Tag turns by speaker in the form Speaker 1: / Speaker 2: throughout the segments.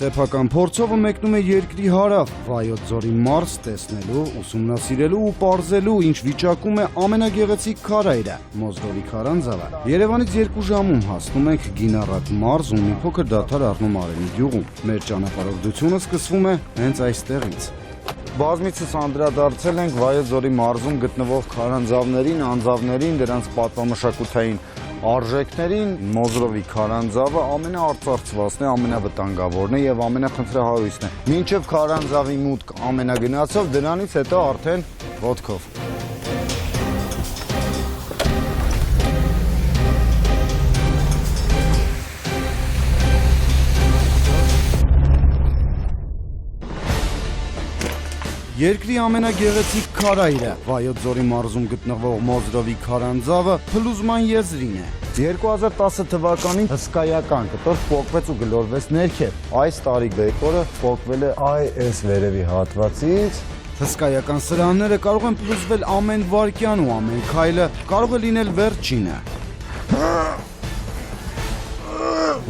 Speaker 1: Սեփական փորձով մեկնում է երկրի հարավ, Վայոց ձորի մարզ տեսնելու, ուսումնասիրելու ու պարզելու, ինչ վիճակում է ամենագեղեցիկ քարայրը՝ Մոզրովի քարանձավը։ Երևանից 2 ժամում հասնում ենք Գինառատ մարզ ու մի փոքր դադար առնում Արենի գյուղում։ Մեր ճանապարհորդությունը սկսվում է հենց այստեղից։ Բազմիցս անդրադարձել ենք Վայոց ձորի մարզում գտնվող քարանձավներին, անձավներին, դրանց պատմամշակութային արժեքներին։ Մոզրովի քարանձավը ամենաարծարծվածն է, ամենավտանգավորն է եւ ամենախնդրահարույցն է։ Մինչեւ քարանձավի մուտք ամենագնացով, դրանից հետո արդեն ոտքով։ Երկրի ամենագեղեցիկ քարայրը, Վայոց ձորի մարզում գտնվող Մոզրովի քարանձավը փլուզման եզրին է։ 2010 թվականին հսկայական կտոր փոկվեց ու գլորվեց ներքև։ Այս տարի բեկորը փոկվել է այս վերևի հատվածից։ Հսկայական սրահները կարող են փլուզվել ամեն վայրկյան ու ամեն քայլը կարող է լինել վերջինը։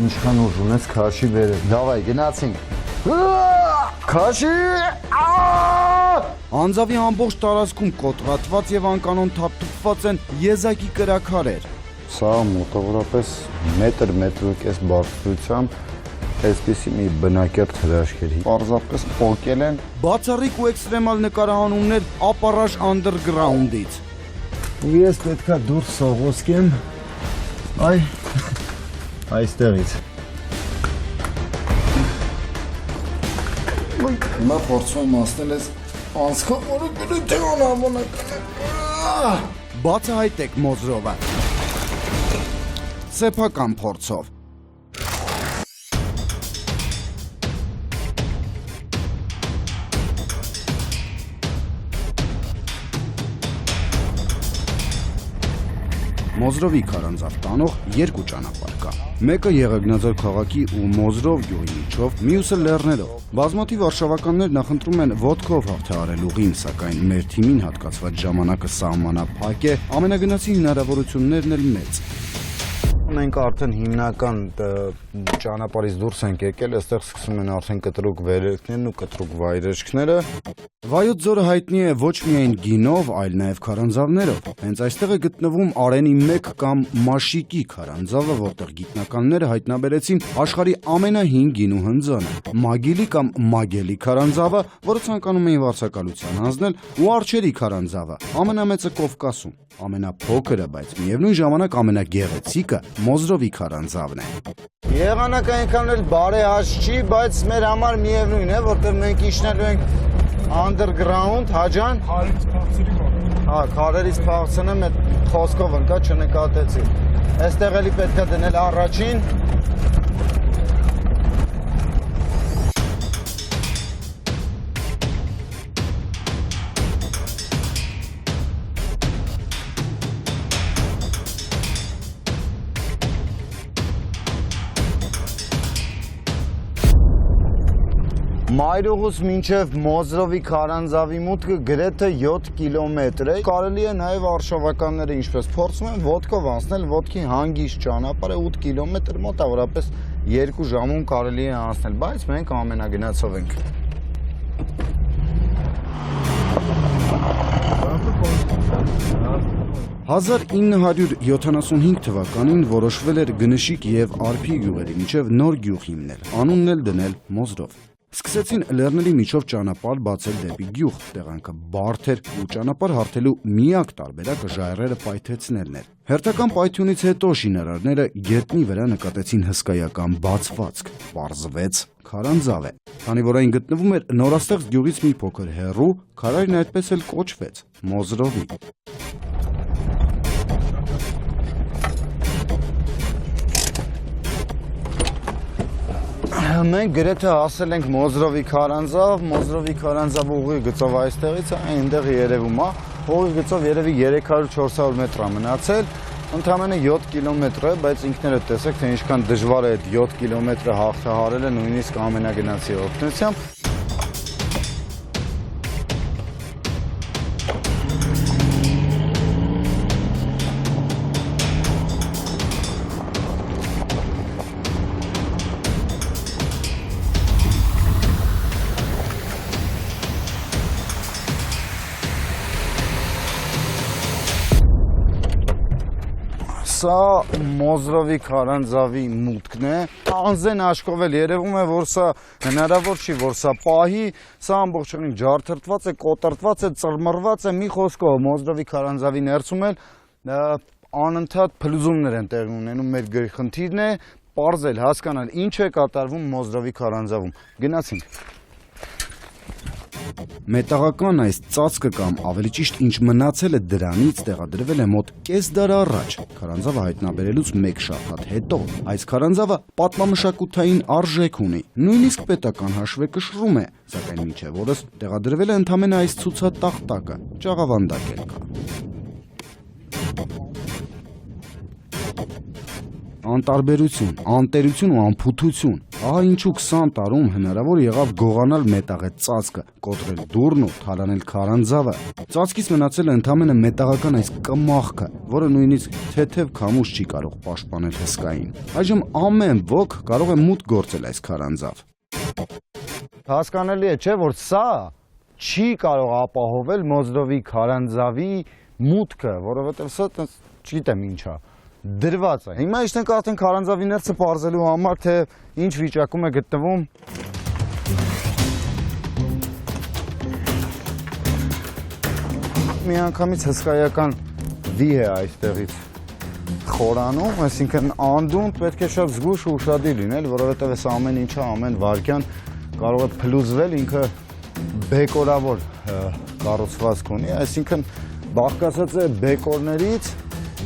Speaker 1: Ինչքան ուժ ունես քաշի վերև։ Դավայ, գնացինք։ Քաշի! Անձավի ամբողջ տարածքում կոտրատված եւ անկանոն թափթփված են եզակի կրաքարեր։ Սա մոտավորապես մետր ու կես բարձրությամբ այսպիսի մի բնակյալ հրաշքեր։ Պարզապես փոկել են բացառիկ ու էքստրեմալ նկարահանումներ ապարաշ անդերգրաունդից։ Ես պետքա դուրս սողոսկեմ այստեղից։ Հիմա փորձում եմ ասնել ես անցքով, որը գրիթե անհավանական է։ Բացահայտեք Մոզրովը սեփական փորձով։ Մոզրովի քարանձավ տանող 2 ճանապարհ կա։ Մեկը Եղեգնաձոր քաղաքի ու Մոզրով գյուղի միջով, մյուսը լեռներով։ Բազմաթիվ արշավականներ նախընտրում են ոտքով հաղթահարել ուղին, սակայն մեր թիմին հատկացված ժամանակը սահմանափակ է, ամենագնացի հնարավորություններն էլ մեծ։ Մենք արդեն հիմնական ճանապարհից դուրս ենք եկել, այստեղ սկսում են արդեն կտրուկ վերելքներն ու կտրուկ վայրեջքները։ Վայոց ձորը հայտնի է ոչ միայն գինով, այլ նաև քարանձավներով։ Հենց այստեղ է գտնվում Արենի 1 կամ Մաշիկի քարանձավը, որտեղ գիտնականները հայտնաբերեցին աշխարհի ամենահին գինու հնձանը։ Մագիլի կամ Մագելի քարանձավը, որը ցանկանում էին վարձակալության հանձնել, ու Արջերի քարանձավը, ամենամեծը Կովկասում։ Ամենափոքրը, բայց միևնույն ժամանակ ամենագեղեցիկը Մոզրովի քարանձավն է։ Եղանակը այնքան էլ բարեհաճ չի, բայց մեր համար միևնույն է, որտեղ մենք իջնելու ենք անդերգրաունդ, հաջան։ Քարերից փախցրի բան։ Հա, քարերից փախցնեմ, այդ խոսքով ընկա, չնկատեցի։ Այստեղ էլի պետք է դնել առաջին։ Մայրուղուց մինչև Մոզրովի քարանձավի մուտքը գրեթե 7 կիլոմետր է։ Կարելի է նաև արշավականները ինչպես փորձում են ոտքով անցնել, ոտքի հանգիստ ճանապարհը 8 կիլոմետր, մոտավորապես 2 ժամում կարելի է անցնել, բայց մենք ամենագնացով ենք։ 1975 թվականին որոշվել էր Գնշիկ եւ Արփի գյուղերի միջև նոր գյուղ հիմնել, անունն էլ դնել Մոզրով։ Սկսեցին լեռների միջով ճանապարհ բացել դեպի գյուղ, տեղանքը բարդ էր ու ճանապարհ հարթելու միակ տարբերակը ժայռերը պայթեցնելն էր։ Հերթական պայթյունից հետո շինարարները գետնի վրա նկատեցին հսկայական բացվածք, պարզվեց քարանձավ է։ Քանի որ այն գտնվում էր նորաստեղծ գյուղից մի փոքր հեռու, քարայրն այդպես էլ կոչվեց Մոզրովի։ Մենք գրեթե հասել ենք Մոզրովի քարանձավ ուղի գծով այստեղից այնտեղ երևում է, ուղի գծով երևի 300-400 մետր է մնացել, ընդամենը 7 կիլոմետր է, բայց ինքներդ տեսեք, թե ինչքան դժվար է այդ 7 կիլոմետրը հաղթահարելը նույնիսկ ամենագնացի օգնությամբ։ Սա Մոզրովի քարանձավի մուտքն է, անձեն աշխովել երևում է, որ սա հնարավոր չի, որ սա պահի, սա ամբողջովին ջարդրտված է, կոտրտված է, ծռմռված է, մի խոսքով Մոզրովի քարանձավի ներսում էլ անընդհատ փլուզումներ են տեղի ունենում, մեր խնդիրն է պարզել, հասկանալ ինչ է կատարվում Մոզրովի քարանձավում, գնացինք։ Մետաղական այս ծածկը կամ ավելի ճիշտ ինչ մնացել է դրանից տեղադրվել է մոտ կես դար առաջ, քարանձավը հայտնաբերելուց մեկ շաբաթ հետո։ Այս քարանձավը պատմամշակութային արժեք ունի, նույնիսկ պետական հաշվեկշռում է, սակայն մինչև օրս տեղադրվել է ընդամենը այս ցուցատախտակը, ճաղավանդակ էլ կա։ Անտարբերություն, անտերություն ու անփութություն։ Ահա ինչու 20 տարում հնարավոր եղավ գողանալ մետաղե ծածկը, կոտրել դուռն ու թալանել քարանձավը։ Ծածկից մնացել է ընդամենը մետաղական այս կմախքը, որը նույնիսկ թեթև քամուշ չի կարող պաշտպանել հսկային։ Այժմ ամեն ոք կարող է մուտք գործել այս քարանձավ։ Հասկանալի է, չէ՞, որ սա չի կարող ապահովել Մոզրովի քարանձավի մուտքը, որովհետև սա չգիտեմ ինչա։ Դրված է։ Հիմա իշտենք արդեն քարանձավի ներսը պարզելու համար, թե ինչ վիճակում է գտնվում։ Միանգամից հսկայական վի է այստեղից խորանում, այսինքն անդուն պետք է շատ զգույշ ու ուշադիր լինել, որովհետև այս ամեն ինչը ամեն վայրկյան կարող է փլուզվել, ինքը բեկորավոր կառուցվածք ունի, այսինքն բաղկացած է բեկորներից։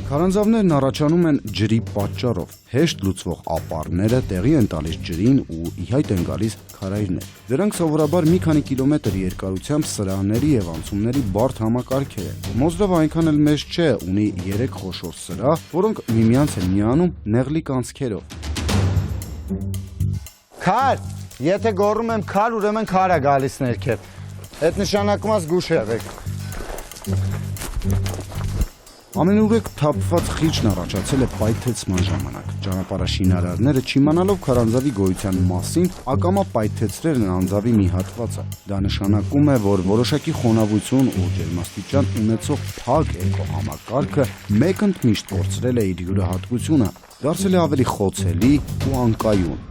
Speaker 1: Քարանձավներն առաջանում են ջրի պատճառով, հեշտ լուծվող ապարները տեղի են տալիս ջրին ու ի հայտ են գալիս քարայրներ։ Դրանք սովորաբար մի քանի կիլոմետր երկարությամբ սրահների եւ անցումների բարդ համակարգեր են։ Մոզրովը այնքան էլ մեծ չէ, ունի 3 խոշոր սրահ, որոնք միմյանց են միանում նեղլիկ անցքերով։ Քար, եթե գոռում եմ քար, ուրեմն քար է գալիս ներքև։ Այդ նշանակում է զգուշ եղեք։ Ամենուրեք թափված խիճն առաջացել է պայթեցման ժամանակ։ Ճանապարհաշինարարները չիմանալով քարանձավի գոյության մասին, ակամա պայթեցրել են անձավի մի հատվածը։ Դա նշանակում է, որ որոշակի խոնավություն ու ջերմաստիճան ունեցող փակ էկոհամակարգը մեկ ընդմիշտ կորցրել է իր յուրահատկությունը, դարձել է ավելի խոցելի ու անկայուն։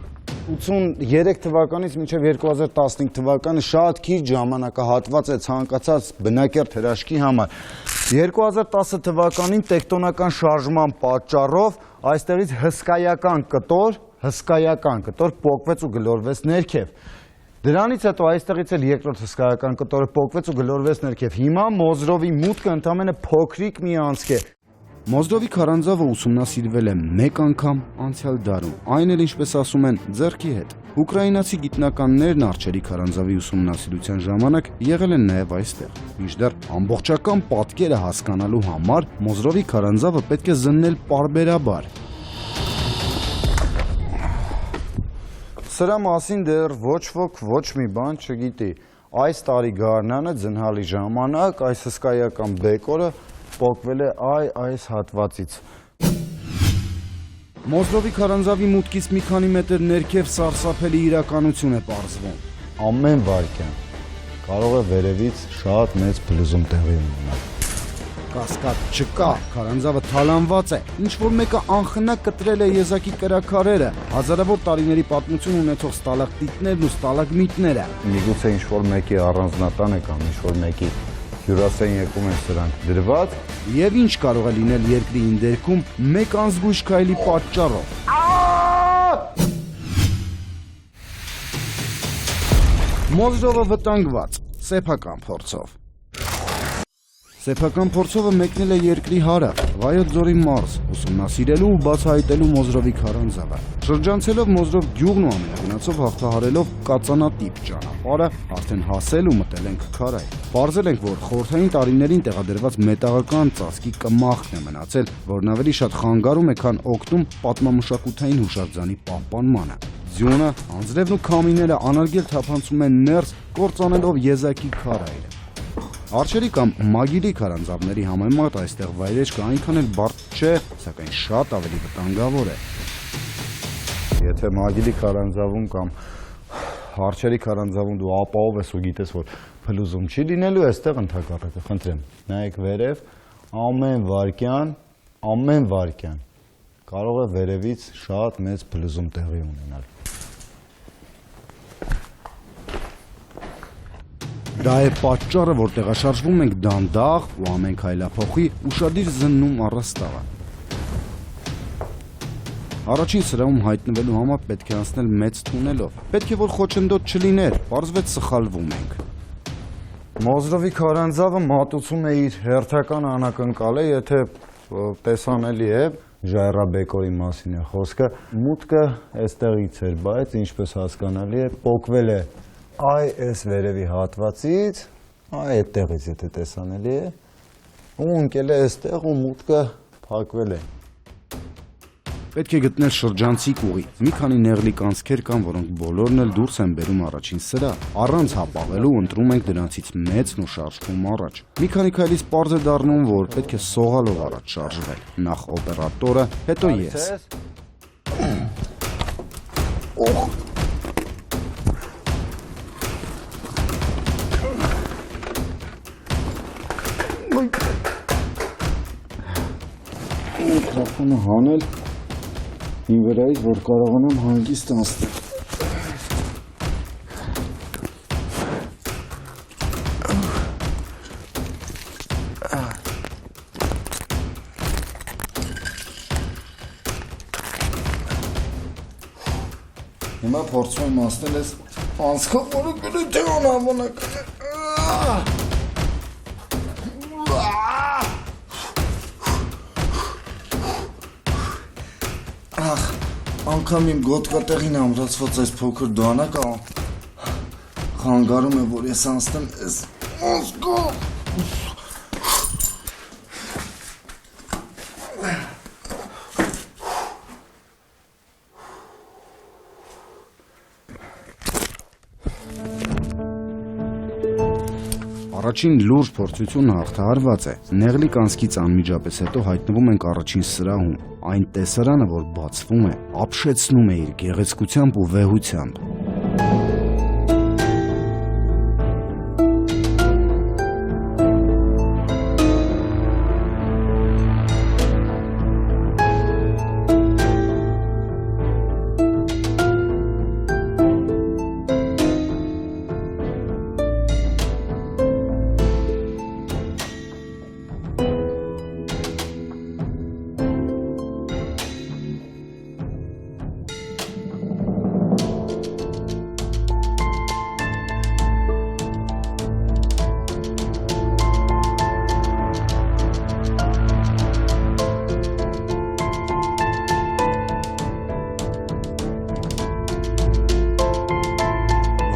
Speaker 1: 83 թվականից մինչև 2015 թվականը շատ քիչ ժամանակահատված է ցանկացած բնակերտ հրաշքի համար։ 2010 թվականին տեկտոնական շարժման պատճառով այստեղից հսկայական կտոր պոկվեց ու գլորվեց ներքև։ Դրանից հետո այստեղից էլ երկրորդ հսկայական կտորը պոկվեց ու գլորվեց ներքև։ Հիմա Մոզրովի մուտքը ընդամենը փոքրիկ մի անցք է։ Մոզրովի քարանձավը ուսումնասիրվել է մեկ անգամ անցյալ դարում, այն էլ ինչպես ասում են ձեռքի հետ։ Ուկրաինացի գիտնականներն արջերի քարանձավի ուսումնասիրության ժամանակ եղել են նաև այստեղ։ Մինչդեռ ամբողջական պատկերը հասկանալու համար Մոզրովի քարանձավը պետք է զննել պարբերաբար։ Սրա մասին դեռ ոչ ոք ոչ մի բան չգիտի։ Այս տարի գարնանը ձնհալի ժամանակ այս հսկայական բեկորը պոկվել է այս հատվածից։ Մոզրովի քարանձավի մուտքից մի քանի մետր ներքև սարսափելի իրականություն է պարզվում։ Ամեն վայրկյան կարող է վերևից շատ մեծ փլուզում տեղի ունենալ։ Կասկած չկա, քարանձավը թալանված է, ինչ-որ մեկը անխնա կտրել է եզակի կրաքարերը, հազարավոր տարիների պատմություն ունեցող ստալակտիտներն ու ստալագմիտները։ Միգուցե ինչ-որ մեկի առանձնատան է կամ ինչ-որ մեկի հյուրասեն եկում են սրանք դրված, եւ ինչ կարող է լինել երկրի ինդերքում մեկ անզգույշ քայլի պատճառով։ Մոզրովը վտանգված, սեփական փորձով։ Սեփական փորձովը մեկնել է երկրի հարավ, Վայոց ձորի մարզ, ուսումնասիրելու ու բացահայտելու Մոզրովի քարանձավը։ Շրջանցելով Մոզրով գյուղն ու ամենագնացով հաղթահարելով կածանատիպ ճանապարհը, արդեն հասել ու մտել ենք քարայր։ Պարզել ենք, որ խորհրդային տարիներին տեղադրված մետաղական ծածկի կմախքն է մնացել, որն ավելի շատ խանգարում է, քան օգնում պատմամշակութային հուշարձանի պահպանմանը։ Ձյունը, անձրևն ու քամիները անարգել թափանցում են ներս, կործանելով եզակի քարայրը։ Արջերի կամ մագիլի քարանձավների համեմատ այստեղ վայրեջքը այնքան էլ բարդ չէ, սակայն շատ ավելի վտանգավոր է։ Եթե մագիլի քարանձավում կամ արջերի քարանձավում դու ապահով ես ու գիտես, որ փլուզում չի լինելու, այստեղ ընդհակառակը, խնդրեմ, նայեք վերև, ամեն վայրկյան կարող է վերևից շատ մեծ փլուզում տեղի ունենալ։ Դա է պատճառը, որ տեղաշարժվում ենք դանդաղ ու ամեն քայլափոխի ուշադիր զննում առաստաղը։ Առաջին սրահում հայտնվելու համար պետք է անցնել մեծ թունելով։ Պետք է որ խոչընդոտ չլիներ, պարզվեց սխալվում ենք։ Մոզրովի քարանձավը մատուցում է իր հերթական անակնկալը, եթե տեսանելի է, ժայռաբեկորի մասին է խոսքը, մուտքը այստեղից էր, բայց ինչպես հասկանալի է, պոկվել է այս վերևի հատվածից, այդտեղից եթե տեսանելի է, ու ընկել է այստեղ ու մուտքը փակվել է։ Պետք է գտնել շրջանցիկ ուղի։ Մի քանի նեղլիկ անցքեր կան, որոնք բոլորն էլ դուրս են բերում առաջին սրահ։ Առանց հապաղելու ընտրում ենք դրանցից մեծն ու շարժվում առաջ։ Մի քանի քայլից պարզ է դառնում, որ պետք է սողալով առաջ շարժվել։ Նախ օպերատորը, հետո ես։ Միկրոֆոնը հանել իմ վրայից, որ կարողանամ հանգիստ անցնել։ Հիմա փորձում եմ անցնել այս անցքով, որը գրեթե անհավանական է։ Անգամ իմ գոտկատեղին ամրացված այս փոքր դանակը խանգարում է, որ ես անցնեմ այս անցքով։ Առաջին լուրջ փորձությունը հաղթահարված է։ Նեղլիկ անցքից անմիջապես հետո հայտնվում ենք առաջին սրահում։ Այն տեսարանը, որ բացվում է, ապշեցնում է իր գեղեցկությամբ ու վեհությամբ։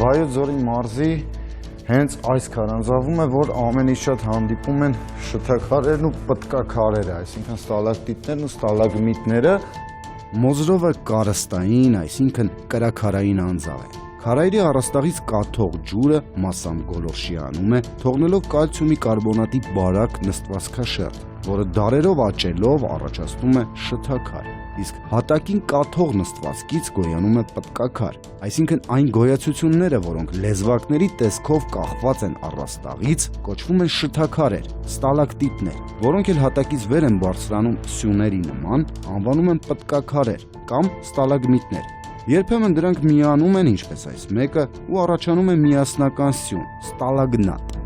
Speaker 1: Վայոց ձորի մարզի հենց այս քարանձավում է, որ ամենից շատ հանդիպում են շթաքարերն ու պտկաքարերը, այսինքն ստալակտիտներն ու ստալագմիտները։ Մոզրովը կարստային, այսինքն կրաքարային անձավ է։ Քարայրի առաստաղից կաթող ջուրը մասամբ գոլորշիանում է, թողնելով կալցիումի կարբոնատի բարակ նստվածքաշերտ, որը դարերով աճելով առաջացնում է շթաքար, իսկ հատակին կաթող նստվածքից գոյանում է պտկաքար, այսինքն այն գոյացությունները, որոնք լեզվակների տեսքով կախված են առաստաղից, կոչվում են շթաքարեր, ստալակտիտներ, որոնք էլ հատակից վեր են բարձրանում սյուների նման, անվանում են պտկաքարեր կամ ստալագմիտներ։ Երբեմն դրանք միանում են ինչպես այս մեկը ու առաջանում է միասնական սյուն, ստալագնատ։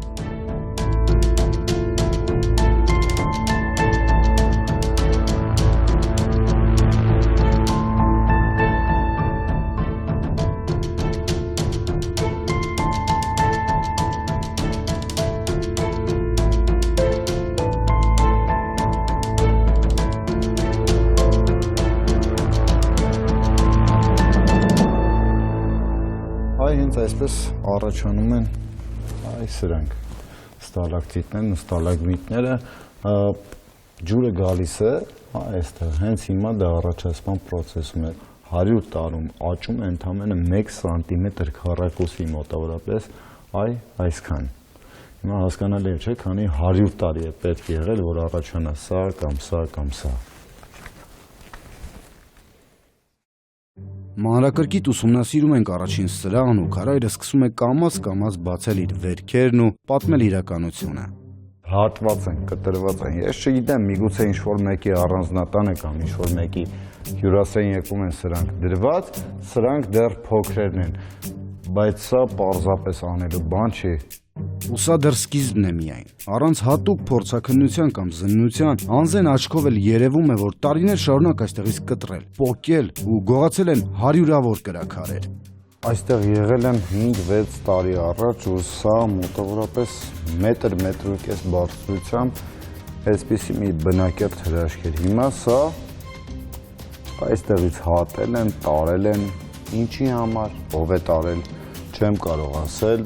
Speaker 1: Հենց այսպես առաջանում են սրանք ստալակտիտներն ու ստալագմիտները, ջուրը գալիս է այստեղ, հենց հիմա դա առաջացման պրոցեսում է, 100 տարում աճում է ընդամենը 1 սանտիմետր քառակուսի մոտավորապես այսքան։ Հիմա հասկանալի է, չէ՞, քանի 100 տարի է պետք եղել, որ առաջանա սա կամ սա կամ սա։ Մանրակրկիտ ուսումնասիրում ենք առաջին սրահն ու քարայրը սկսում է կամաց բացել իր վերքերն ու պատմել իրականությունը։ Հատված են, կտրված են։ Ես չգիտեմ, միգուցե ինչ-որ մեկի առանձնատան է կամ ինչ-որ մեկի հյուրասեն եկում են սրանք դրված, սրանք դեռ փոքրերն են, բայց սա պարզապես անելու բան չի։ Ու սա դեռ սկիզբն է միայն։ Առանց հատուկ փորձաքննության կամ զննության անձեն աչքով էլ երևում է, որ տարիներ շարունակ այստեղից կտրել, պոկել ու գողացել են հարյուրավոր կրաքարեր։ Այստեղ եղել եմ 5-6 տարի առաջ ու սա մոտավորապես մետր ու կես բարձրությամբ այսպիսի մի բնակյալ հրաշք էր։ Հիմա սա այստեղից հատել են, տարել են, ինչի համար, ով է տարել, չեմ կարող ասել։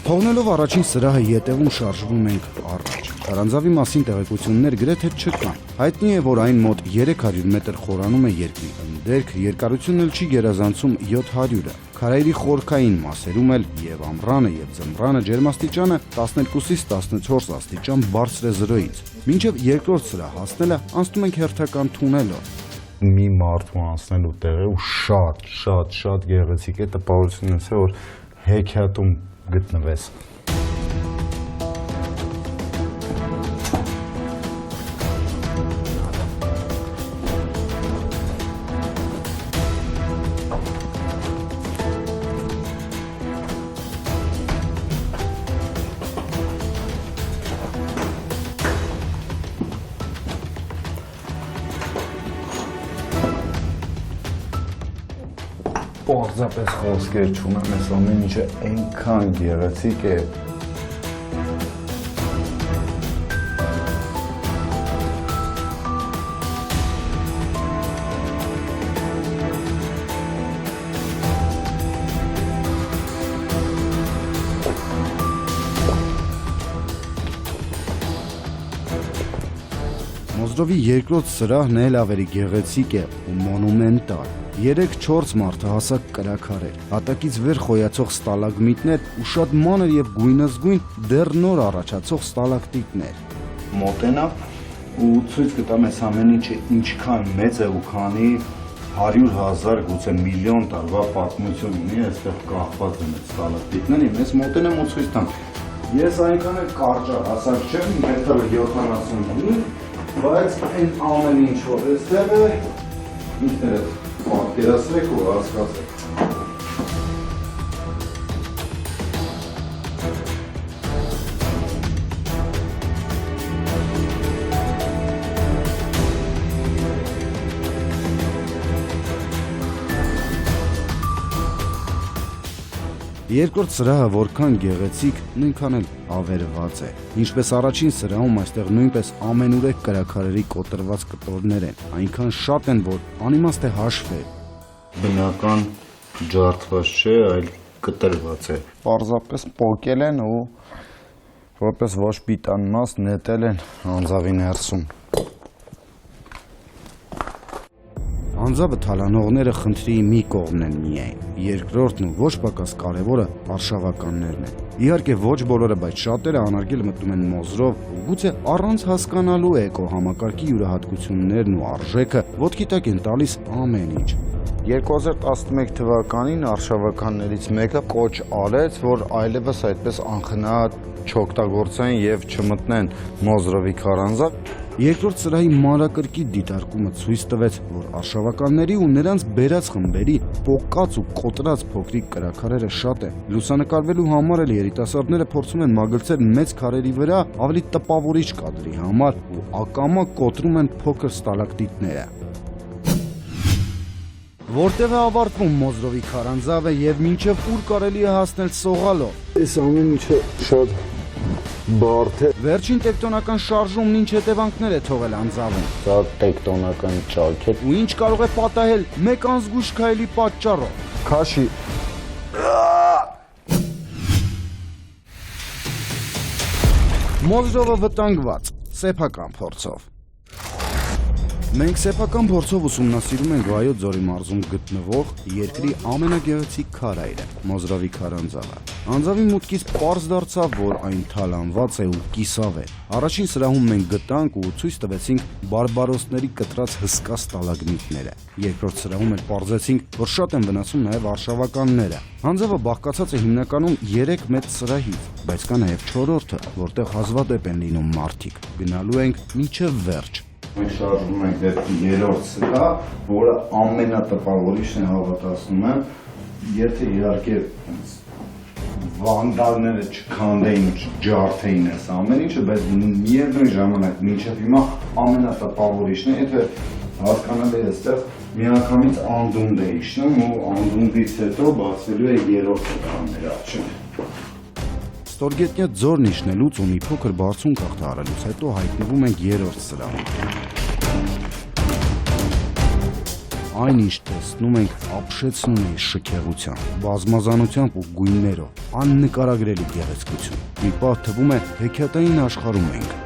Speaker 1: Թողնելով առաջին սրահը ետևում շարժվում ենք առաջ։ Քարանձավի մասին տեղեկություններ գրեթե չկան։ Հայտնի է, որ այն մոտ 300 մետր խորանում է երկրի ընդերք, երկարությունն էլ չի գերազանցում 700-ը։ Քարայրի խորքային մասերում էլ եւ ամռանը եւ ձմռանը ջերմաստիճանը 12-ից 14 աստիճան բարձր է 0-ից։ Մինչեւ երկրորդ սրահ հասնելը անցնում ենք հերթական թունելով։ Մի մարդու անցնելու տեղ է ու շատ գեղեցիկ է, տպավորություն ունես, որ հեքիաթում գտնվես։ Պարզապես խոսքեր չունեմ, այս ամեն ինչը այնքան գեղեցիկ է։ Մոզրովի երկրորդ սրահն էլ ավելի գեղեցիկ է ու մոնումենտալ։ 3-4 մարդահասակ կրաքարեր, հատակից վեր խոյացող ստալագմիտներ ու շատ մանր եւ գույնզգույն դեռ նոր առաջացող ստալակտիտներ։ Մոտենա ու ցույց կտամ այս ամեն ինչը ինչքան մեծ է ու քանի 100,000 գուցե միլիոն տարվա պատմություն ունի, այստեղ կախված են այդ ստալակտիտները, ես մոտենամ ու ցույց տամ։ Ես այնքան էլ կարճահասակ չեմ, մետրը 75, բայց այն ամեն ինչ որ այստեղ է, ինքներդ պատկերացրեք ու հասկացեք։ Երկրորդ սրահը որքան գեղեցիկ, նույնքան էլ ավերված է։ Ինչպես առաջին սրահում, այստեղ նույնպես ամենուրեք կրաքարերի կոտրված կտորներ են, այնքան շատ են, որ անիմաստ է հաշվել։ Բնական ջարդված չէ, այլ կտրված է։ Պարզապես պոկել են ու որպես ոչ պիտան մաս նետել են անձավի ներսում։ Անձավը թալանողները խնդրի մի կողմն են միայն, երկրորդն ու ոչ պակաս կարևորը արշավականներն են։ Իհարկե ոչ բոլորը, բայց շատերը անարգել մտնում են Մոզրով ու գուցե առանց հասկանալու էկոհամակարգի յուրահատկություններն ու արժեքը ոտքի տակ են տալիս ամեն ինչ։ 2011 թվականին արշավականներից մեկը կոչ արեց, որ այլևս այդպես անխնա չօգտագործեն եւ չմտնեն Մոզրովի քարանձավ։ Երկրորդ սրահի մանրակրկիտ դիտարկումը ցույց տվեց, որ արշավականների ու նրանց բերած խմբերի պոկած ու կոտրած փոքրիկ կրաքարերը շատ են։ Լուսանկարվելու համար էլ երիտասարդները փորձում են մագլցել մեծ քարերի վրա ավելի տպավորիչ կադրի համար ու ակամա կոտրում են փոքր ստալակտիտները։ Որտեղ է ավարտվում Մոզրովի քարանձավը եւ մինչեւ ուր կարելի է հասնել սողալով։ Այս ամեն ինչը շատ բարդ է։ Վերջին տեկտոնական շարժումն ինչ հետևանքներ է թողել անձավում։ Սա տեկտոնական ճաք է։ Ու ինչ կարող է պատահել մեկ անզգույշ քայլի պատճառով։ Քաշի։ Մոզրովը վտանգված, սեփական փորձով։ Մենք սեփական փորձով ուսումնասիրում ենք Վայոց ձորի մարզում գտնվող երկրի ամենագեղեցիկ քարայրը՝ Մոզրովի քարանձավը։ Անձավի մուտքից պարզ դարձավ, որ այն թալանված է ու կիսավ է։ Առաջին սրահում մենք գտանք ու ցույց տվեցինք բարբարոսների կտրած հսկա ստալագմիտները։ Երկրորդ սրահում էլ պարզեցինք, որ շատ են վնասում նաև արշավականները։ Հանձավը բաղկացած է հիմնականում 3 մեծ սրահից, բայց կա նաև 4-րդը, որտեղ հազվադեպ են լինում մարդիկ։ Գնալու ենք մինչև վերջ։
Speaker 2: Մենք շարժվում ենք դեպի 3-րդ սրահ, որը ամենատպավորիչն է, հավատացնում եմ, եթե իհարկե վանդալները չքանդեին, չջարդեին այս ամեն ինչը, բայց միևնույն ժամանակ մինչև հիմա ամենատպավորիչն է, եթե հասկանալի է, այստեղ միանգամից անդունդ է իջնում ու անդունդից հետո բացվելու է 3-րդ սրահը մեր առջև։
Speaker 1: Ստորգետնյա ձորն իջնելուց ու մի փոքր բարձունք հաղթահարելուց հետո հայտնվում ենք 3-րդ սրահում։ Այն ինչ տեսնում ենք, ապշեցնում է շքեղությամբ, բազմազանությամբ ու գույներով, աննկարագրելի գեղեցկություն։ Մի պահ թվում է հեքիաթային աշխարհում ենք։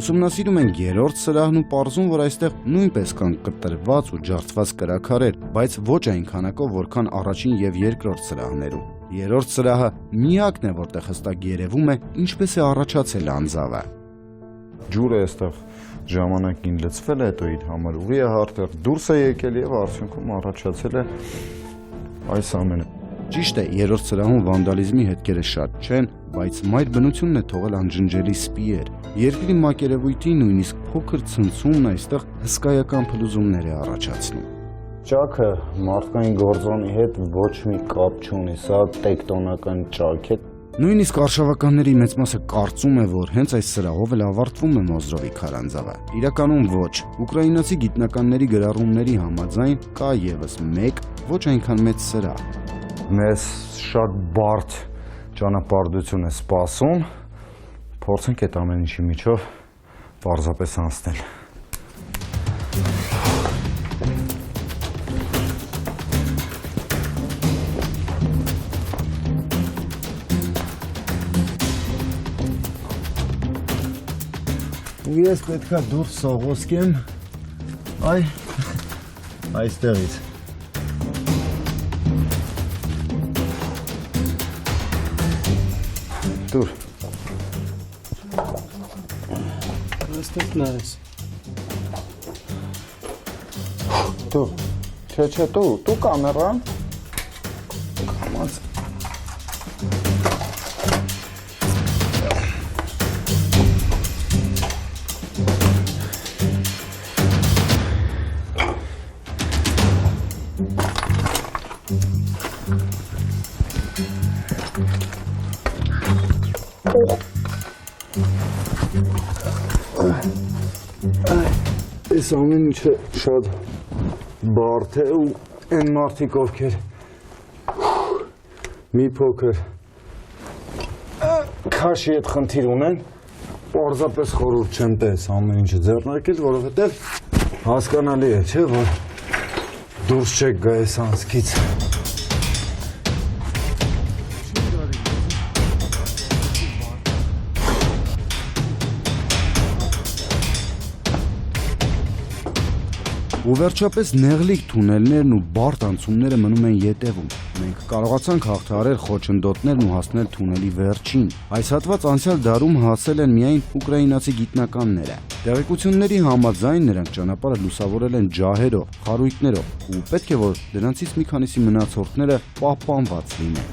Speaker 1: Ուսումնասիրում ենք 3-րդ սրահն ու պարզում, որ այստեղ նույնպես կան կտրված ու ջարդված կրաքարեր, բայց ոչ այնքանակով, որքան առաջին եւ երկրորդ սրահներում։ 3-րդ սրահը միակն է, որտեղ հստակ երևում է, ինչպես է առաջացել անձավը։
Speaker 2: Ջուրը այստեղ ժամանակին լցվել է, հետո իր համար ուղի է հարթել, դուրս է եկել եւ արդյունքում առաջացել է այս ամենը։
Speaker 1: Ճիշտ է, 3-րդ սրահում վանդալիզմի հետքերը շատ չեն, բայց մայր բնությունն է թողել անջնջելի սպիեր։ Երկրի մակերևույթի նույնիսկ փոքր ցնցումն այստեղ հսկայական փլուզումներ է առաջացնում։
Speaker 2: Ճաքը մարդկային գործոնի հետ ոչ մի կապ չունի, սա տեկտոնական ճաք է։
Speaker 1: Նույնիսկ արշավականների մեծ մասը կարծում է, որ հենց այս սրահով էլ ավարտվում է Մոզրովի քարանձավը։ Իրականում ոչ։ Ուկրաինացի գիտնականների գրառումների համաձայն կա եւս մեկ ոչ այնքան մեծ սրահ։
Speaker 2: Մեզ շատ բարդ ճանապարհորդություն է սպասում, փորձենք այդ ամեն ինչի միջով պարզապես անցնել։ Ու ես պետքա դուրս սողոսկեմ այստեղից։ Դուր։
Speaker 3: Այստեղ նայես։
Speaker 2: Դու, չէ, դու կամերան։ Կամաց։ Այս ամեն ինչը շատ բարդ է ու այն մարդիկ, ովքեր մի փոքր քաշի հետ խնդիր ունեն, պարզապես խորհուրդ չեմ տես ամեն ինչը ձեռնարկել, որովհետև հասկանալի է, չէ, որ դուրս չեք գա այս անցքից։
Speaker 1: Ու վերջապես նեղլիկ թունելներն ու բարդ անցումները մնում են ետևում։ Մենք կարողացանք հաղթահարել խոչընդոտներն ու հասնել թունելի վերջին։ Այս հատված անցյալ դարում հասել են միայն ուկրաինացի գիտնականները։ Տեղեկությունների համաձայն նրանք ճանապարհը լուսավորել են ջահերով, խարույկներով ու պետք է որ դրանցից մի քանիսի մնացորդները պահպանված լինեն։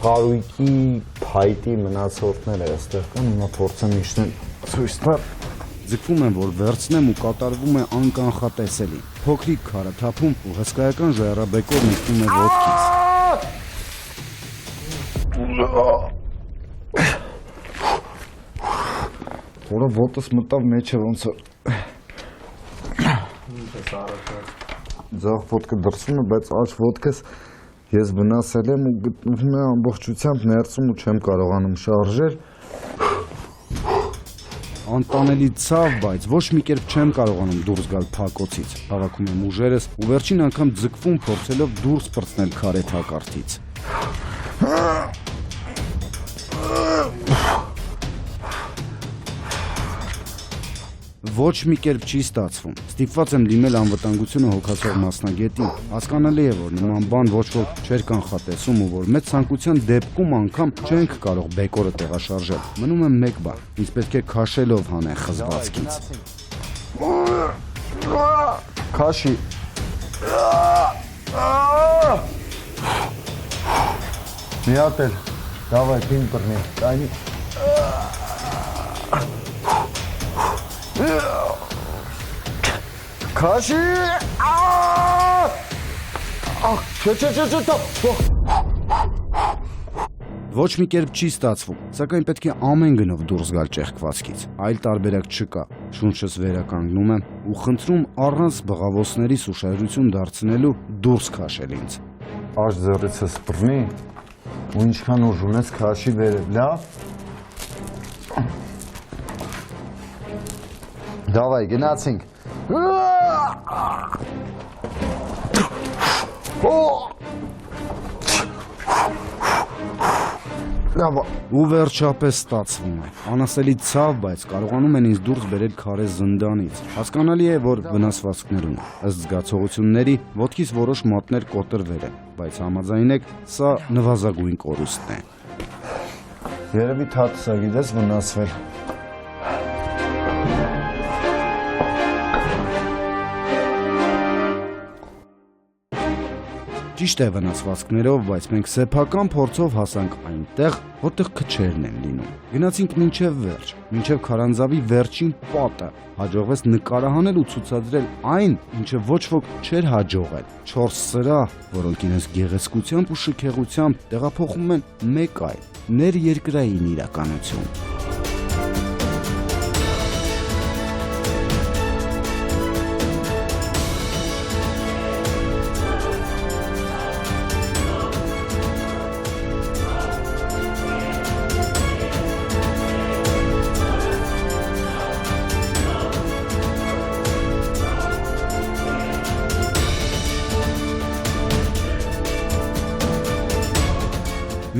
Speaker 2: Խարույկի փայտի մնացորդները այստեղ կան, հիմա փորձեմ իջնել ցույց տալ։
Speaker 1: Ձգվում եմ, որ վերցնեմ ու կատարվում է անկանխատեսելի։ Փոքրիկ քարաթափում ու հսկայական ժայռաբեկորն իջնում է ոտքից։
Speaker 2: Որը ոտս մտավ մեջը ոնց որ ձախ ոտքը դրսում է, բայց աջ ոտքս ես վնասել եմ ու գտնվում է ամբողջությամբ ներսում ու չեմ կարողանում շարժել։
Speaker 1: Անտանելի ցավ, բայց ոչ մի կերպ չեմ կարողանում դուրս գալ փակոցից։ Հավաքում եմ ուժերս ու վերջին անգամ ձգվում փորձելով դուրս պրծնել քարե թակարդից։ Ոչ մի կերպ չի ստացվում։ Ստիպված եմ դիմել անվտանգությունը հոգացող մասնագետին։ Հասկանալի է, որ նման բան ոչ ոք չէր կանխատեսում ու որ մեծ ցանկության դեպքում անգամ չենք կարող բեկորը տեղաշարժել։ Մնում է մեկ բան, ինձ պետք է քաշելով հանեն խզվածքից։
Speaker 2: Քաշի։ Մի հատ էլ, դավայ, պին բռնի, տայնի։ Քաշի։
Speaker 1: Ոչ մի կերպ չի ստացվում, սակայն պետք է ամեն գնով դուրս գալ ճեղքվածքից։ Այլ տարբերակ չկա։ Շունչս վերականգնում եմ ու խնդրում առանց բղավոցների ուշադրություն դարձնելու դուրս քաշել ինձ։
Speaker 2: Աջ ձեռիցս բռնի ու ինչքան ուժ ունես քաշի վերև, լավ։ Դավայ, գնացինք։
Speaker 1: Ու վերջապես ստացվում է։ Անասելի ցավ, բայց կարողանում են ինձ դուրս բերել քարե զնդանից։ Հասկանալի է, որ վնասվածքներ ունի։ Ըստ զգացողությունների ոտքից որոշ մատներ կոտրվել են, բայց համաձայնեք, սա նվազագույն կորուստն է։
Speaker 2: Երևի թաթսա գիտես վնասվել։
Speaker 1: Ճիշտ է վնասվածքներով, բայց մենք սեփական փորձով հասանք այնտեղ, որտեղ քչերն են լինում։ Գնացինք մինչև վերջ, մինչև քարանձավի վերջին պատը։ Հաջողվեց նկարահանել ու ցուցադրել այն, ինչը ոչ ոք չէր հաջողել։ 4 սրահ, որոնք իրենց գեղեցկությամբ ու շքեղությամբ տեղափոխում են մեկ այլ, ներերկրային իրականություն։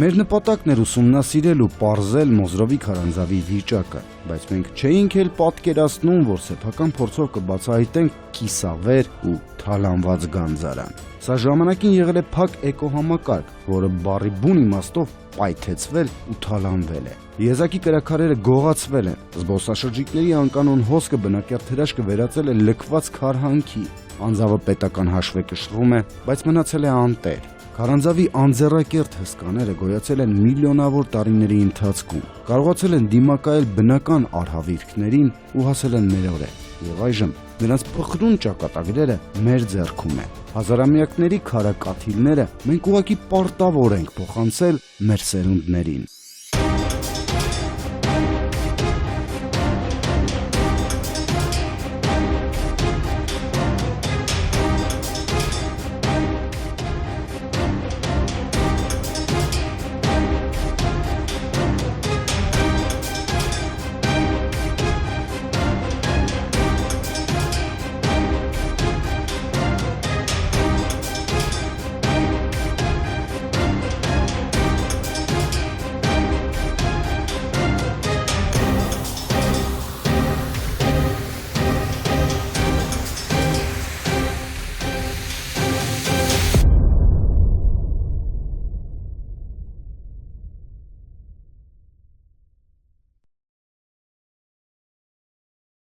Speaker 1: Մեր նպատակն էր ուսումնասիրել ու պարզել Մոզրովի քարանձավի վիճակը, բայց մենք չէինք էլ պատկերացնում, որ սեփական փորձով կբացահայտենք կիսավեր ու թալանված գանձարան։ Սա ժամանակին եղել է փակ էկոհամակարգ, որը բառի բուն իմաստով պայթեցվել ու թալանվել է։ Եզակի կրաքարերը գողացվել են, զբոսաշրջիկների անկանոն հոսքը բնակյալ թերաշկը վերածել է լքված քարհանքի, անձավը պետական հաշվեկշռում է, բայց մնացել է անտեր։ Քարանձավի անձեռակերտ հսկաները գոյացել են միլիոնավոր տարիների ընթացքում, կարողացել են դիմակայել բնական արհավիրքներին ու հասել են մեր օրեր։ Եվ այժմ նրանց փխրուն ճակատագրերը մեր ձեռքում են։ Հազարամյակների քարակաթիլները մենք ուղղակի պարտավոր ենք փոխանցել մեր սերունդներին։